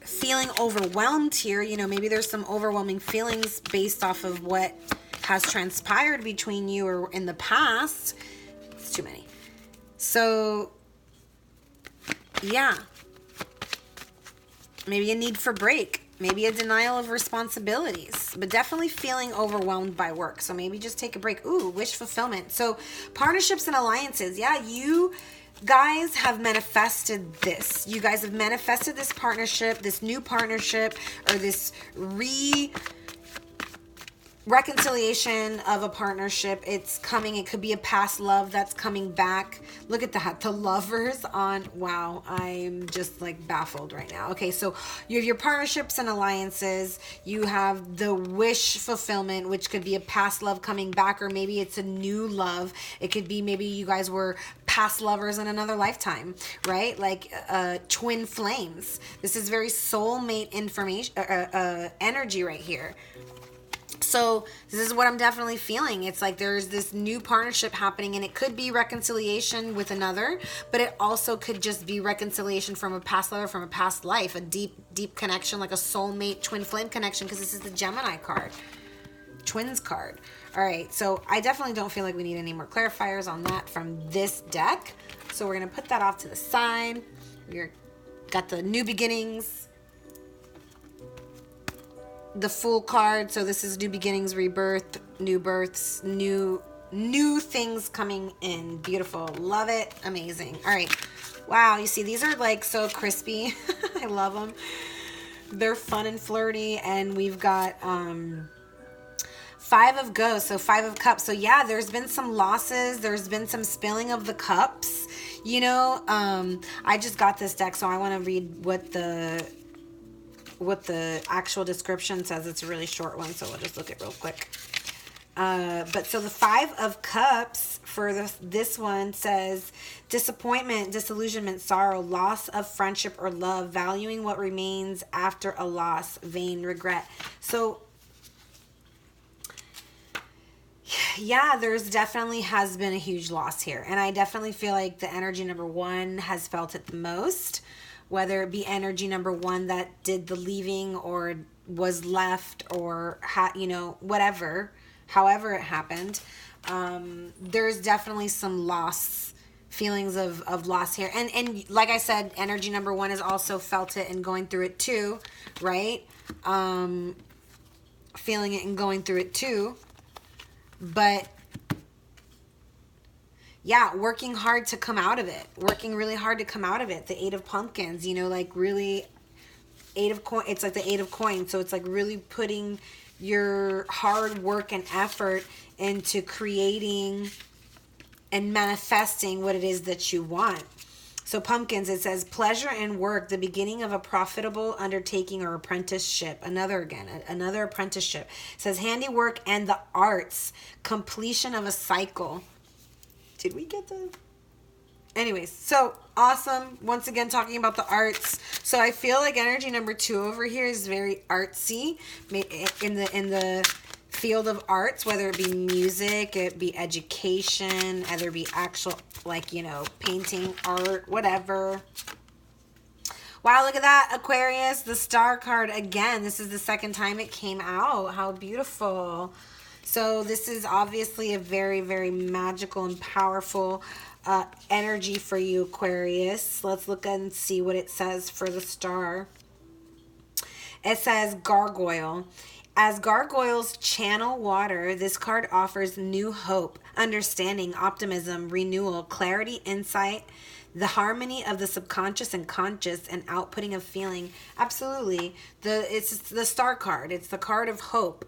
feeling overwhelmed here. You know, maybe there's some overwhelming feelings based off of what has transpired between you or in the past. It's too many. So yeah, maybe a need for break, maybe a denial of responsibilities, but definitely feeling overwhelmed by work. So maybe just take a break. Ooh, wish fulfillment. So partnerships and alliances. Yeah, you guys have manifested this. You guys have manifested this partnership, this new partnership, or this reconciliation of a partnership. It's coming. It could be a past love that's coming back. Look at that. The Lovers on. Wow. I'm just like baffled right now. Okay. So you have your partnerships and alliances. You have the wish fulfillment, which could be a past love coming back, or maybe it's a new love. It could be maybe you guys were past lovers in another lifetime, right? Like twin flames. This is very soulmate information, energy right here. So this is what I'm definitely feeling. It's like there's this new partnership happening, and it could be reconciliation with another, but it also could just be reconciliation from a past lover, from a past life, a deep connection, like a soulmate twin flame connection, because this is the Gemini card, twins card. All right, so I definitely don't feel like we need any more clarifiers on that from this deck. So we're going to put that off to the side. We're got the new beginnings, the Fool card. So this is new beginnings, rebirth, new births, new things coming in. Beautiful. Love it. Amazing. All right. Wow. You see, these are like so crispy. I love them. They're fun and flirty. And we've got 5 of Ghosts. So 5 of Cups. So yeah, there's been some losses. There's been some spilling of the cups. You know, I just got this deck, so I want to read what the actual description says. It's a really short one, so we'll just look at it real quick. But so the 5 of Cups for this one says disappointment, disillusionment, sorrow, loss of friendship or love, valuing what remains after a loss, vain regret. So yeah, there's definitely has been a huge loss here, and I definitely feel like the energy number 1 has felt it the most. Whether it be energy number 1 that did the leaving or was left or, you know, whatever, however it happened, there's definitely some loss, feelings of loss here. And like I said, energy number 1 has also felt it and going through it too, right? Feeling it and going through it too. But yeah, working hard to come out of it. Working really hard to come out of it. The 8 of Pumpkins, you know, like really 8 of coin. It's like the 8 of coins. So it's like really putting your hard work and effort into creating and manifesting what it is that you want. So pumpkins, it says pleasure in work, the beginning of a profitable undertaking or apprenticeship. Another apprenticeship. It says handiwork and the arts, completion of a cycle. Did we get the... Anyways, so awesome. Once again, talking about the arts. So I feel like energy number 2 over here is very artsy in the field of arts, whether it be music, it be education, either it be actual, like, you know, painting, art, whatever. Wow, look at that, Aquarius, the star card again. This is the second time it came out. How beautiful. So this is obviously a very, very magical and powerful energy for you, Aquarius. Let's look and see what it says for the star. It says gargoyle. As gargoyles channel water, this card offers new hope, understanding, optimism, renewal, clarity, insight, the harmony of the subconscious and conscious, and outputting of feeling. Absolutely. It's the star card. It's the card of hope.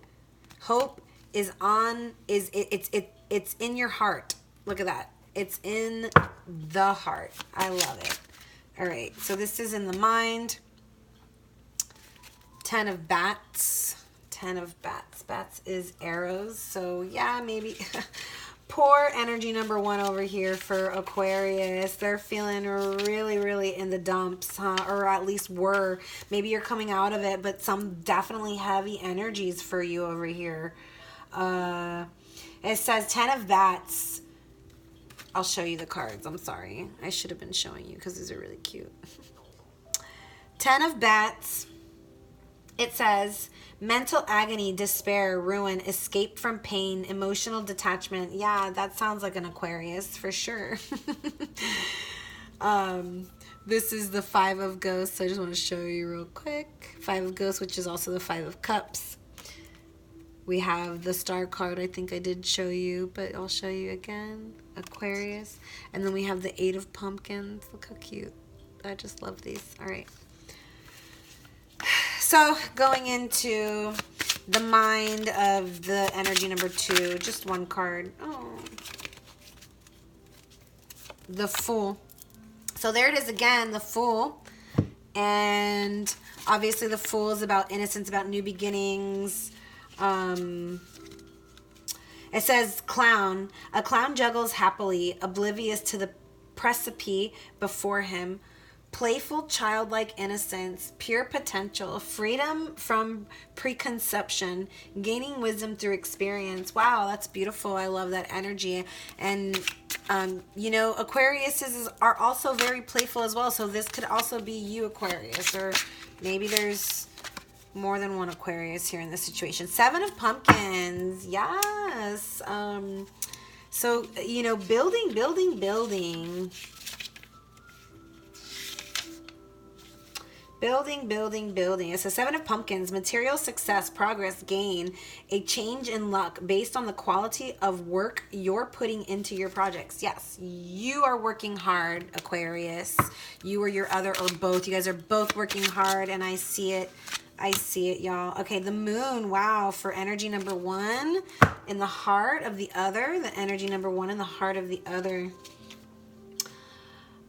Hope is it's in your heart. Look at that. It's in the heart. I love it. All right. So this is in the mind. 10 of bats. 10 of bats. Bats is arrows. So yeah, maybe poor energy number 1 over here for Aquarius. They're feeling really, really in the dumps, huh? Or at least were. Maybe you're coming out of it, but some definitely heavy energies for you over here. It says 10 of bats. I'll show you the cards. I'm sorry. I should have been showing you because these are really cute. 10 of bats. It says mental agony, despair, ruin, escape from pain, emotional detachment. Yeah, that sounds like an Aquarius for sure. This is the 5 of ghosts. So I just want to show you real quick. 5 of ghosts, which is also the 5 of cups. We have the star card. I think I did show you, but I'll show you again. Aquarius. And then we have the 8 of pumpkins. Look how cute. I just love these. All right. So going into the mind of the energy number 2, just one card. Oh, the Fool. So there it is again, the Fool. And obviously the Fool is about innocence, about new beginnings. It says clown. A clown juggles happily, oblivious to the precipice before him. Playful, childlike innocence, pure potential, freedom from preconception, gaining wisdom through experience. Wow, that's beautiful. I love that energy. And, you know, Aquariuses are also very playful as well. So this could also be you, Aquarius, or maybe there's more than one Aquarius here in this situation. 7 of pumpkins. Yes. So, you know, building. Building. It's a 7 of pumpkins. Material success, progress, gain, a change in luck based on the quality of work you're putting into your projects. Yes, you are working hard, Aquarius. You or your other or both. You guys are both working hard, and I see it. Y'all. Okay, the moon. Wow, for energy number 1 in the heart of the other. The energy number 1 in the heart of the other.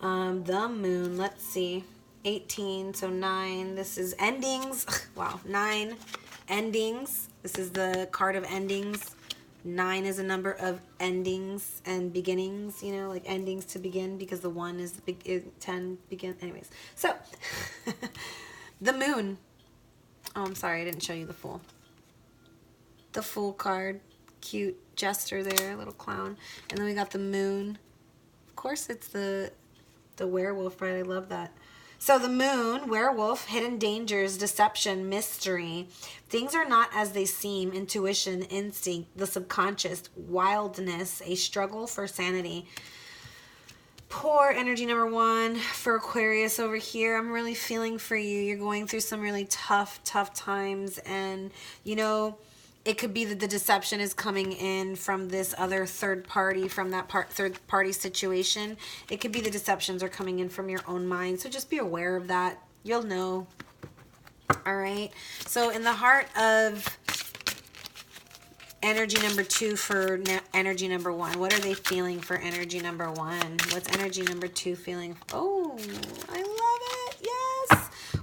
The moon. Let's see. 18, so 9. This is endings. Wow, 9 endings. This is the card of endings. 9 is a number of endings and beginnings, you know, like endings to begin, because the 1 is the big 10 begin. Anyways, so the moon. Oh, I'm sorry, I didn't show you the Fool. The Fool card. Cute jester there, little clown. And then we got the moon. Of course, it's the werewolf, right? I love that. So the moon, werewolf, hidden dangers, deception, mystery. Things are not as they seem, intuition, instinct, the subconscious, wildness, a struggle for sanity. Poor energy number 1 for Aquarius over here. I'm really feeling for you. You're going through some really tough times. And, you know, it could be that the deception is coming in from this other third party, from that third party situation. It could be the deceptions are coming in from your own mind. So just be aware of that. You'll know. All right. So in the heart of energy number 2 for energy number 1, what are they feeling for energy number 1? What's energy number 2 feeling? Oh,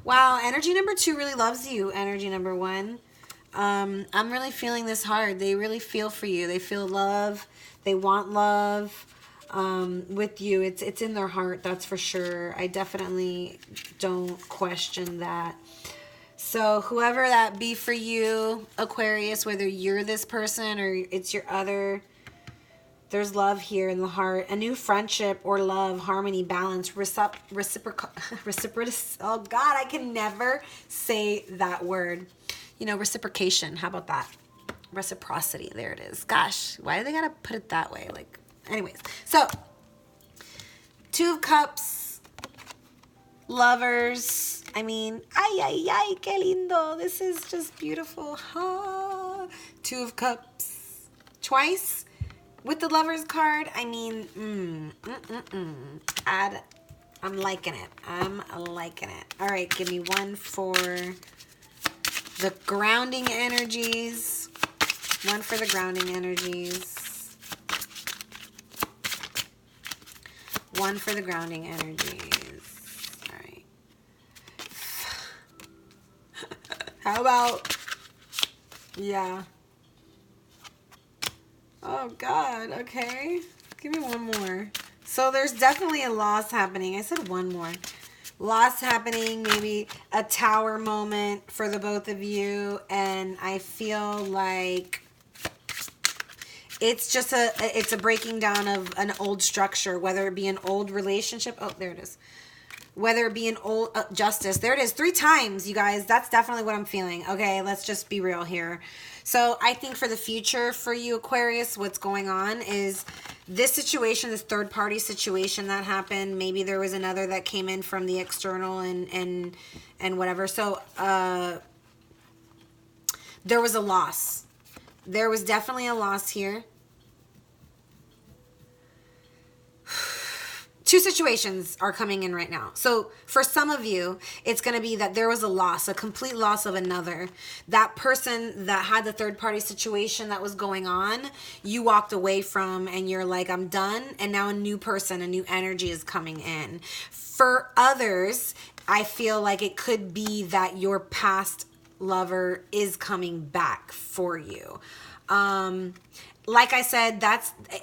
Wow, energy number 2 really loves you, energy number 1. I'm really feeling this hard. They really feel for you. They feel love. They want love with you. It's in their heart, that's for sure. I definitely don't question that. So whoever that be for you, Aquarius, whether you're this person or it's your other, there's love here in the heart. A new friendship or love, harmony, balance, reciprocal. Oh God, I can never say that word. You know, reciprocation. How about that? Reciprocity. There it is. Gosh, why do they gotta put it that way? Like, anyways. So, 2 of Cups, lovers. I mean, ay, ay, ay, qué lindo. This is just beautiful. Ha. 2 of Cups. Twice. With the lovers card, I mean, I'm liking it. I'm liking it. All right, give me one for the grounding energies. One for the grounding energies. One for the grounding energies. All right. How about, yeah. Oh, God. Okay. Give me one more. So there's definitely a loss happening. I said one more. Loss happening, maybe a tower moment for the both of you. And I feel like it's just it's a breaking down of an old structure, whether it be an old relationship. Oh, there it is. Whether it be an old justice. There it is. 3 times, you guys. That's definitely what I'm feeling. Okay, let's just be real here. So I think for the future for you, Aquarius, what's going on is this situation, this third party situation that happened. Maybe there was another that came in from the external and whatever. So there was a loss. There was definitely a loss here. 2 situations are coming in right now. So for some of you, it's going to be that there was a loss, a complete loss of another. That person that had the third party situation that was going on, you walked away from and you're like, I'm done. And now a new person, a new energy is coming in. For others, I feel like it could be that your past lover is coming back for you. Like I said,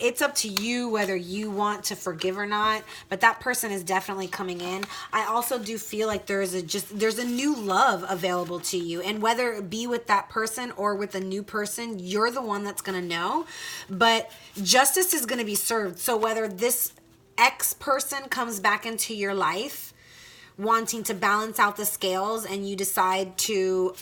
it's up to you whether you want to forgive or not, but that person is definitely coming in. I also do feel like there's a new love available to you, and whether it be with that person or with a new person, you're the one that's going to know, but justice is going to be served. So whether this ex person comes back into your life wanting to balance out the scales and you decide to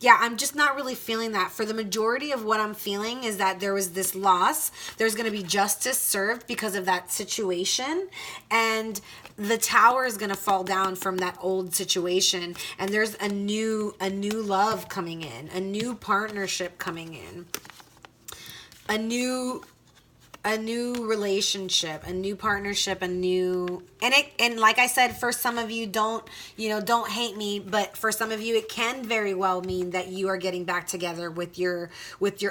yeah, I'm just not really feeling that. For the majority of what I'm feeling is that there was this loss. There's going to be justice served because of that situation. And the tower is going to fall down from that old situation. And there's a new love coming in. A new partnership coming in. A new relationship, a new partnership, and like I said, for some of you, don't hate me, but for some of you it can very well mean that you are getting back together with your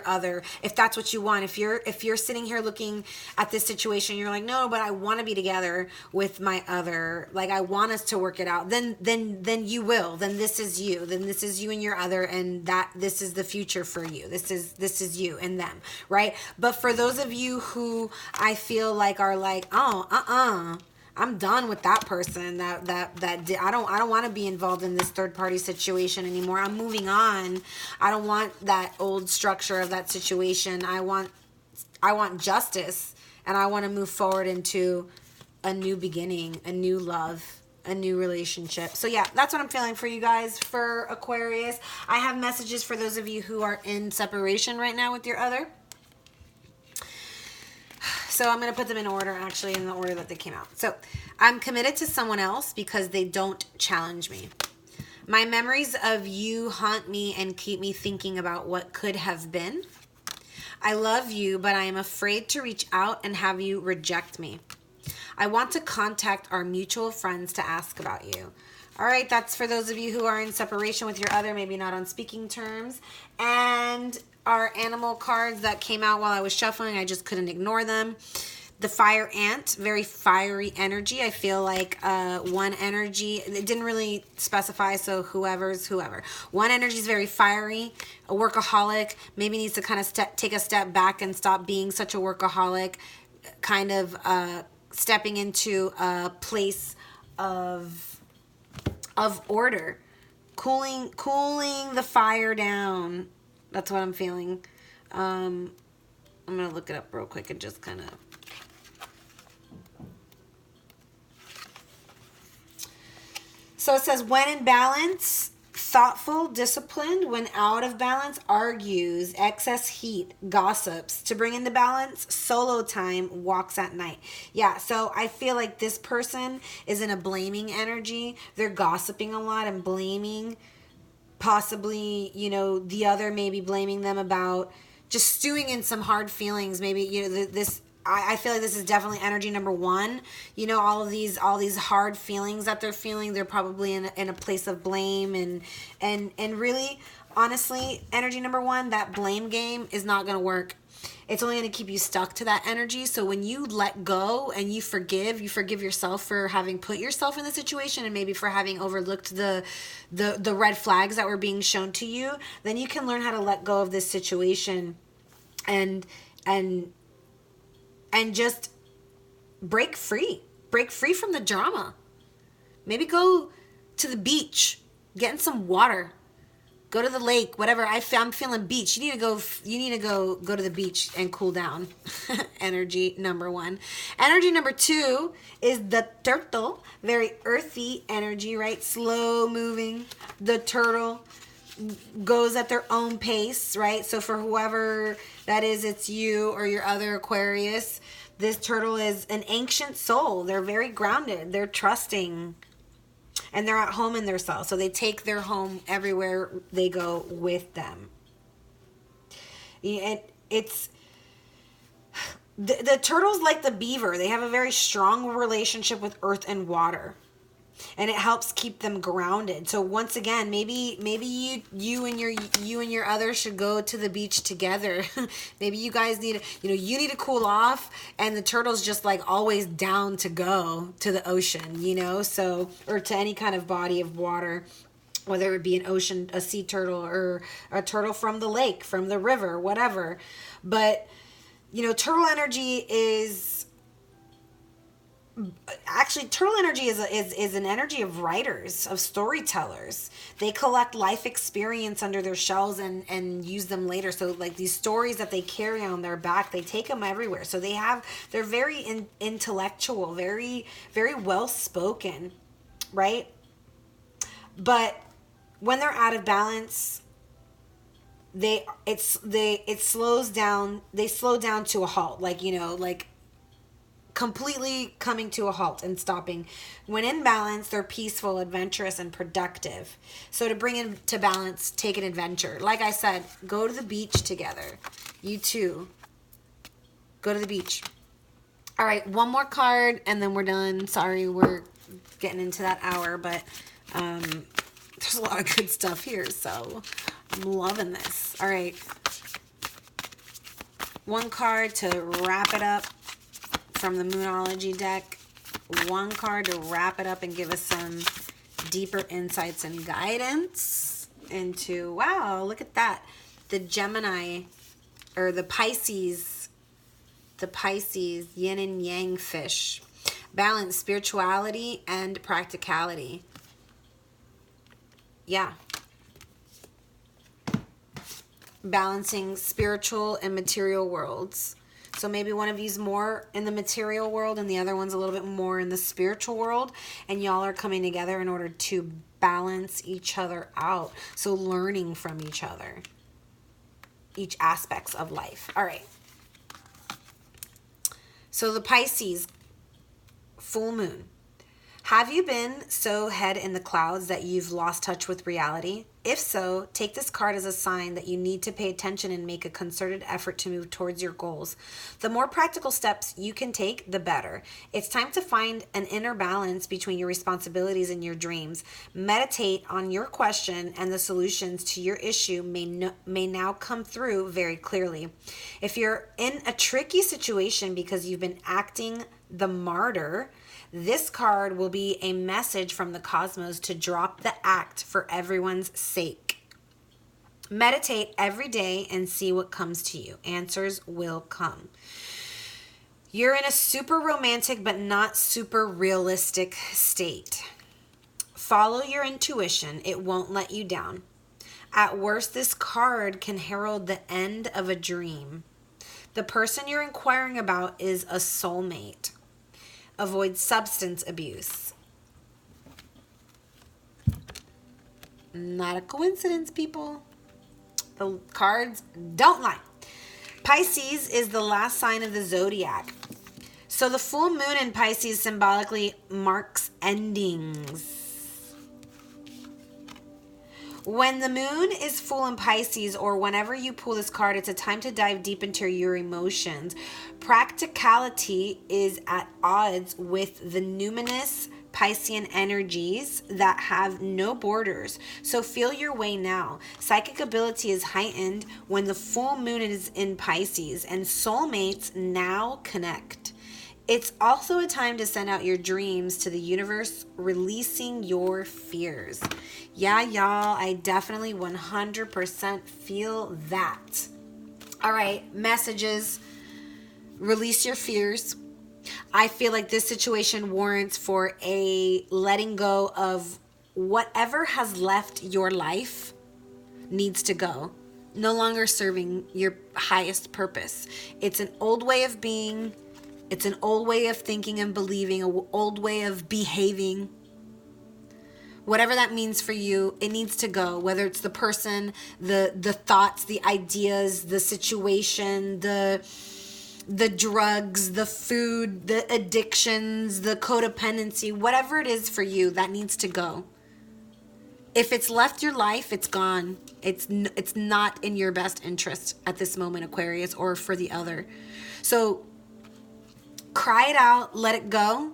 other, if that's what you want. If you're sitting here looking at this situation, you're like, no, but I want to be together with my other, like I want us to work it out, then you will. Then this is you and your other, and that this is the future for you. This is you and them, right? But for those of you who I feel like are like, I'm done with that person. That I don't want to be involved in this third party situation anymore. I'm moving on. I don't want that old structure of that situation. I want justice, and I want to move forward into a new beginning, a new love, a new relationship. So yeah, that's what I'm feeling for you guys, for Aquarius. I have messages for those of you who are in separation right now with your other. So I'm going to put them in order, actually, in the order that they came out. So I'm committed to someone else because they don't challenge me. My memories of you haunt me and keep me thinking about what could have been. I love you, but I am afraid to reach out and have you reject me. I want to contact our mutual friends to ask about you. All right, that's for those of you who are in separation with your other, maybe not on speaking terms. And our animal cards that came out while I was shuffling, I just couldn't ignore them. The fire ant, very fiery energy. I feel like one energy, it didn't really specify, so whoever. One energy is very fiery, a workaholic, maybe needs to kind of take a step back and stop being such a workaholic, kind of stepping into a place of order, cooling the fire down. That's what I'm feeling. I'm going to look it up real quick and just kind of... So it says, when in balance, thoughtful, disciplined. When out of balance, argues, excess heat, gossips. To bring into balance, solo time, walks at night. Yeah, so I feel like this person is in a blaming energy. They're gossiping a lot and blaming, possibly, you know, the other maybe blaming them about just stewing in some hard feelings. Maybe, you know, I feel like this is definitely energy number one. You know, all these hard feelings that they're feeling, they're probably in a place of blame and really, honestly, energy number one, that blame game is not going to work. It's only going to keep you stuck to that energy. So when you let go and you forgive yourself for having put yourself in the situation and maybe for having overlooked the red flags that were being shown to you, then you can learn how to let go of this situation and just break free from the drama. Maybe go to the beach, get in some water, go to the lake, whatever. I'm feeling beach. You need to go to the beach and cool down. Energy number one. Energy number two is the turtle, very earthy energy, right? Slow moving. The turtle goes at their own pace, right? So for whoever that is, it's you or your other Aquarius. This turtle is an ancient soul. They're very grounded. They're trusting. And they're at home in their cell. So they take their home everywhere they go with them. And it's... The turtle's like the beaver. They have a very strong relationship with earth and water. And it helps keep them grounded. So once again, maybe you and your other should go to the beach together. Maybe you guys need to cool off, and the turtle's just like always down to go to the ocean, so, or to any kind of body of water, whether it be an ocean, a sea turtle, or a turtle from the lake, from the river, whatever. But turtle energy is... Actually, turtle energy is an energy of writers, of storytellers. They collect life experience under their shells and use them later. So like these stories that they carry on their back, they take them everywhere. So they're very intellectual, very, very well spoken, right? But when they're out of balance, it slows down. They slow down to a halt, like completely coming to a halt and stopping. When in balance, they're peaceful, adventurous, and productive. So to bring into balance, take an adventure. Like I said, go to the beach together. You two, go to the beach. All right, one more card, and then we're done. Sorry, we're getting into that hour, but there's a lot of good stuff here, so I'm loving this. All right, one card to wrap it up from the Moonology deck. One card to wrap it up and give us some deeper insights and guidance into, wow, look at that. The Gemini, or the Pisces, yin and yang fish. Balance, spirituality, and practicality. Yeah. Balancing spiritual and material worlds. So maybe one of you's more in the material world and the other one's a little bit more in the spiritual world. And y'all are coming together in order to balance each other out. So learning from each other. Each aspects of life. All right. So the Pisces, full moon. Have you been so head in the clouds that you've lost touch with reality? If so, take this card as a sign that you need to pay attention and make a concerted effort to move towards your goals. The more practical steps you can take, the better. It's time to find an inner balance between your responsibilities and your dreams. Meditate on your question, and the solutions to your issue may now come through very clearly. If you're in a tricky situation because you've been acting the martyr, this card will be a message from the cosmos to drop the act for everyone's sake. Meditate every day and see what comes to you. Answers will come. You're in a super romantic but not super realistic state. Follow your intuition. It won't let you down. At worst, this card can herald the end of a dream. The person you're inquiring about is a soulmate. Avoid substance abuse. Not a coincidence, people. The cards don't lie. Pisces is the last sign of the zodiac. So the full moon in Pisces symbolically marks endings. When the moon is full in Pisces, or whenever you pull this card, it's a time to dive deep into your emotions. Practicality is at odds with the numinous Piscean energies that have no borders. So feel your way now. Psychic ability is heightened when the full moon is in Pisces, and soulmates now connect. It's also a time to send out your dreams to the universe, releasing your fears. Yeah, y'all, I definitely 100% feel that. All right, messages. Release your fears. I feel like this situation warrants for a letting go of whatever has left your life needs to go. No longer serving your highest purpose. It's an old way of being. It's an old way of thinking and believing, an old way of behaving. Whatever that means for you, it needs to go. Whether it's the person, the thoughts, the ideas, the situation, the drugs, the food, the addictions, the codependency, whatever it is for you, that needs to go. If it's left your life, it's gone. It's not in your best interest at this moment, Aquarius, or for the other. So cry it out, let it go,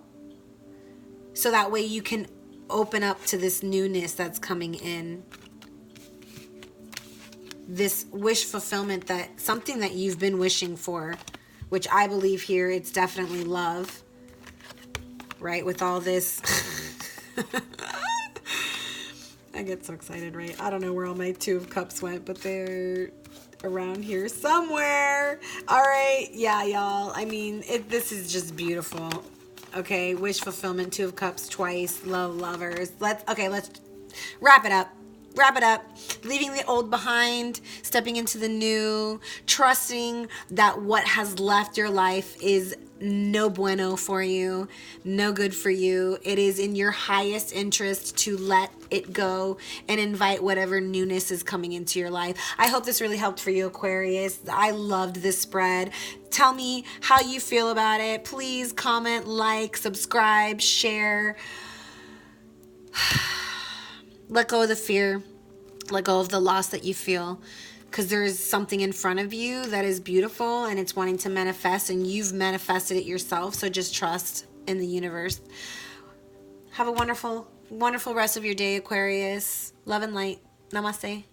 so that way you can open up to this newness that's coming in. This wish fulfillment, that something that you've been wishing for, which I believe here it's definitely love, right? With all this. I get so excited, right? I don't know where all my Two of Cups went, but they're around here somewhere. All right, yeah, y'all. I mean, this is just beautiful. Okay, wish fulfillment, Two of Cups twice, love, lovers. Let's wrap it up. Wrap it up. Leaving the old behind, stepping into the new, trusting that what has left your life is no bueno for you, no good for you. It is in your highest interest to let it go and invite whatever newness is coming into your life. I hope this really helped for you, Aquarius. I loved this spread. Tell me how you feel about it. Please comment, like, subscribe, share. Let go of the fear. Let go of the loss that you feel. Because there is something in front of you that is beautiful and it's wanting to manifest, and you've manifested it yourself. So just trust in the universe. Have a wonderful, wonderful rest of your day, Aquarius. Love and light. Namaste.